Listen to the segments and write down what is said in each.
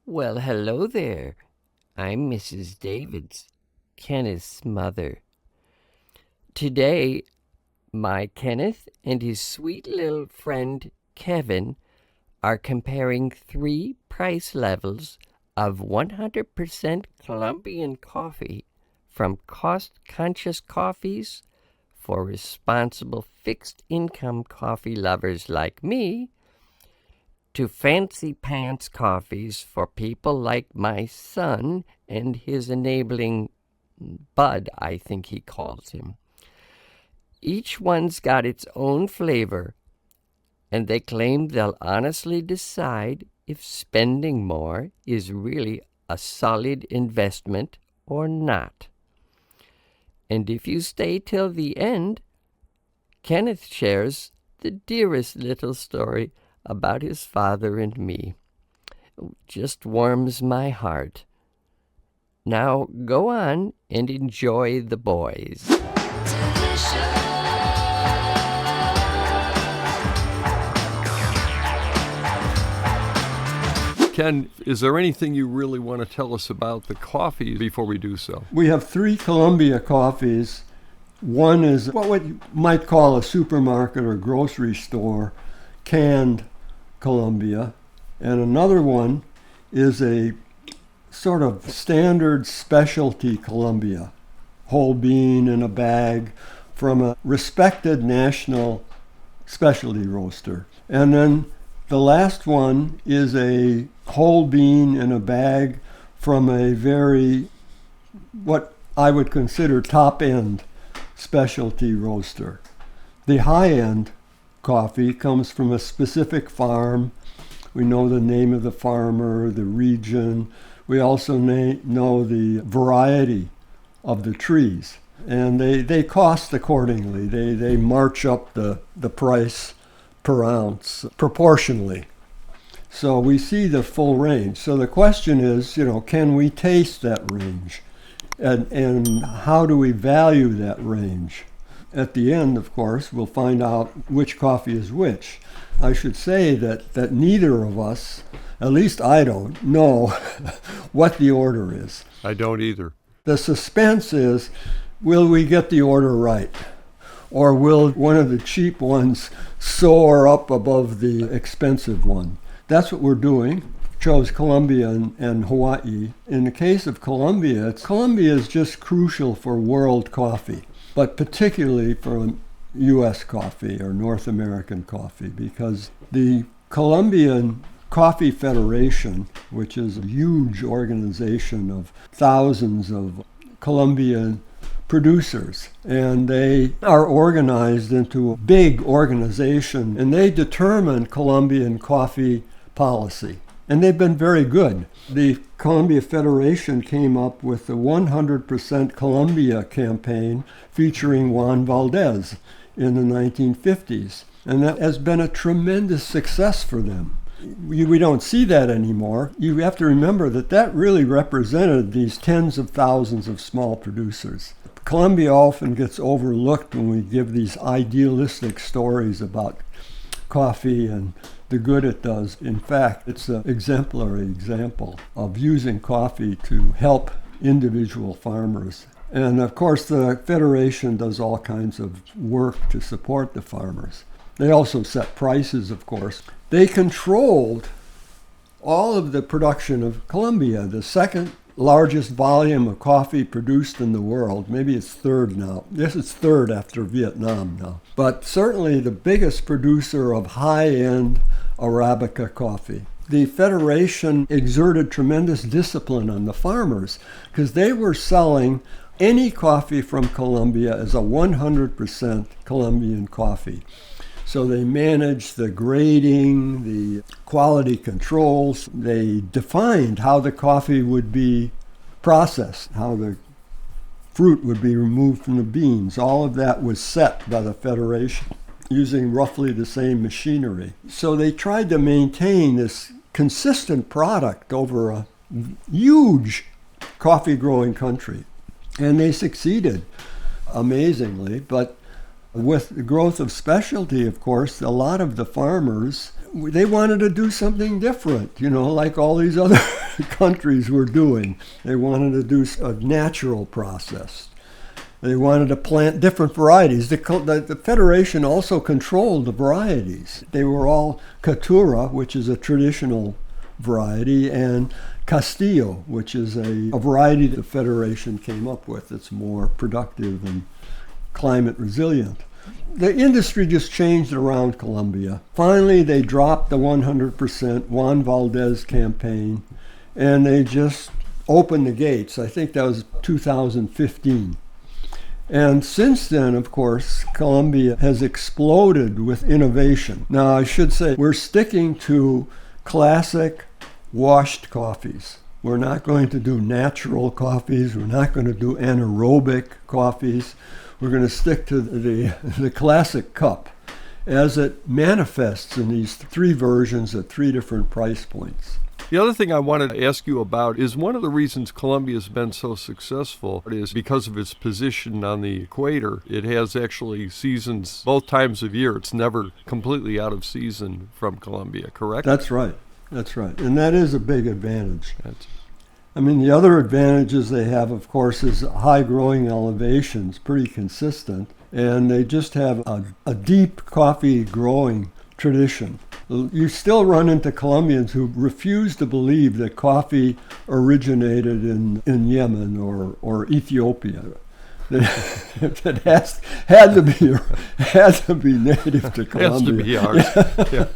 Well, hello there. I'm Mrs. Davids, Kenneth's mother. Today, my Kenneth and his sweet little friend Kevin are comparing 3 price levels of 100% Colombian coffee from cost-conscious coffees for responsible fixed-income coffee lovers like me to fancy pants coffees for people like my son and his enabling bud, I think he calls him. Each one's got its own flavor, and they claim they'll honestly decide if spending more is really a solid investment or not. And if you stay till the end, Kenneth shares the dearest little story about his father and me. Just warms my heart. Now go on and enjoy the boys. Ken, is there anything you really want to tell us about the coffee before we do so? We have 3 Colombia coffees. One is what you might call a supermarket or grocery store canned Colombia, and another one is a sort of standard specialty Colombia, whole bean in a bag from a respected national specialty roaster. And then the last one is a whole bean in a bag from a very, what I would consider top-end specialty roaster. The high-end coffee comes from a specific farm. We know the name of the farmer, the region. We also know the variety of the trees. And they cost accordingly. They march up the price per ounce proportionally. So we see the full range. So the question is, can we taste that range? And how do we value that range? At the end, of course, we'll find out which coffee is which. I should say that neither of us, at least I don't, know what the order is. I don't either. The suspense is, will we get the order right? Or will one of the cheap ones soar up above the expensive one? That's what we're doing. Chose Colombia and Hawaii. In the case of Colombia is just crucial for world coffee, but particularly for U.S. coffee or North American coffee, because the Colombian Coffee Federation, which is a huge organization of thousands of Colombian producers, and they are organized into a big organization, and they determine Colombian coffee policy. And they've been very good. The Colombia Federation came up with the 100% Colombia campaign featuring Juan Valdez in the 1950s. And that has been a tremendous success for them. We don't see that anymore. You have to remember that really represented these tens of thousands of small producers. Colombia often gets overlooked when we give these idealistic stories about coffee and the good it does. In fact, it's an exemplary example of using coffee to help individual farmers. And of course, the Federation does all kinds of work to support the farmers. They also set prices, of course. They controlled all of the production of Colombia, the second largest volume of coffee produced in the world. Maybe it's third now. Yes, it's third after Vietnam now. But certainly the biggest producer of high-end Arabica coffee. The Federation exerted tremendous discipline on the farmers because they were selling any coffee from Colombia as a 100% Colombian coffee. So they managed the grading, the quality controls. They defined how the coffee would be processed, how the fruit would be removed from the beans. All of that was set by the Federation using roughly the same machinery. So they tried to maintain this consistent product over a huge coffee growing country. And they succeeded amazingly, but with the growth of specialty, of course, a lot of the farmers, they wanted to do something different, like all these other countries were doing. They wanted to do a natural process. They wanted to plant different varieties. The Federation also controlled the varieties. They were all Caturra, which is a traditional variety, and Castillo, which is a variety the Federation came up with. It's more productive and climate resilient. The industry just changed around Colombia. Finally, they dropped the 100% Juan Valdez campaign, and they just opened the gates. I think that was 2015. And since then, of course, Colombia has exploded with innovation. Now, I should say we're sticking to classic washed coffees. We're not going to do natural coffees. We're not going to do anaerobic coffees. We're going to stick to the classic cup as it manifests in these three versions at three different price points. The other thing I wanted to ask you about is one of the reasons Colombia has been so successful is because of its position on the equator. It has actually seasons both times of year. It's never completely out of season from Colombia, correct? That's right. That's right. And that is a big advantage. I mean, the other advantages they have, of course, is high growing elevations, pretty consistent, and they just have a deep coffee growing tradition. You still run into Colombians who refuse to believe that coffee originated in Yemen or Ethiopia. That had to be native to Colombia. Has to be ours. Yeah.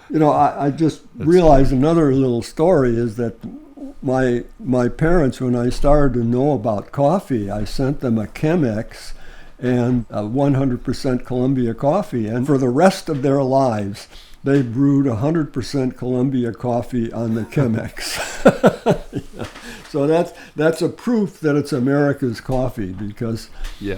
You know, I just realized another little story is that my parents, when I started to know about coffee, I sent them a Chemex and a 100% Colombia coffee, and for the rest of their lives, they brewed 100% Colombia coffee on the Chemex. Yeah. So that's a proof that it's America's coffee because I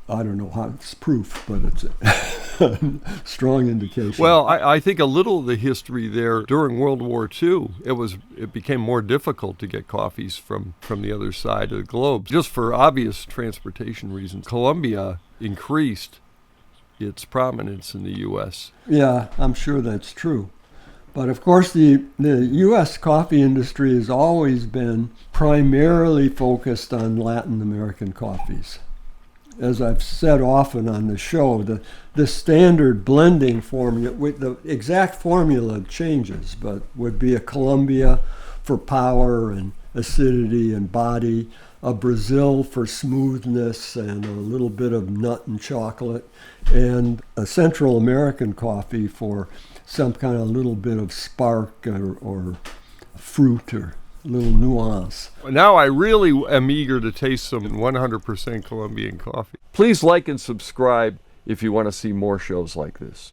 don't know how it's proof, but it's a strong indication. Well, I think a little of the history there during World War II, it became more difficult to get coffees from the other side of the globe, just for obvious transportation reasons. Colombia increased its prominence in the U.S. Yeah, I'm sure that's true. But of course, the U.S. coffee industry has always been primarily focused on Latin American coffees. As I've said often on the show, the standard blending formula, with the exact formula changes, but would be a Colombia for power and acidity and body, a Brazil for smoothness and a little bit of nut and chocolate, and a Central American coffee for some kind of little bit of spark or fruit or little nuance. Now I really am eager to taste some 100% Colombian coffee. Please like and subscribe if you want to see more shows like this.